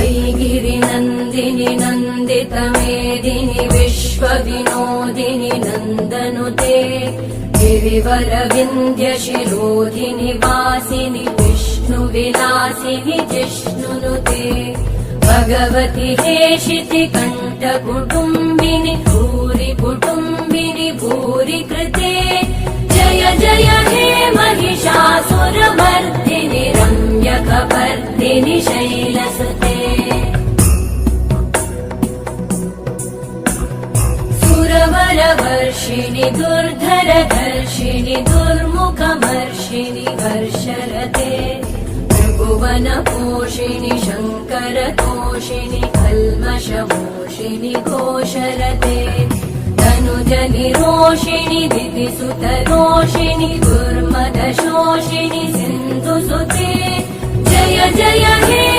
वैगिरिनन्दिनि नन्दितमेदिनि विश्वविनोदिनि नन्दनुते गिरिवरविन्ध्यशिरोधिनि वासिनि विष्णुविलासिनि जिष्णुनुते भगवति हेशिति कण्ठकुटुम्बिनि भूरि कुटुम्बिनि भूरि कृते जय जय हे महिषासुरमर्दिनि रम्यकपर्दिनि शैलसुते सुरवरवर्षिणि दुर्धरधर्षिणि दुर्मुखमर्षिणि हर्षरते भुवनपोषिणि शङ्करतोषिणि कल्मषमोषिणि घोषरते तनुजनिरोषिणि दितिसुतरोषिणि दुर्मदशोषिणि सिन्धुसुते जय जय हे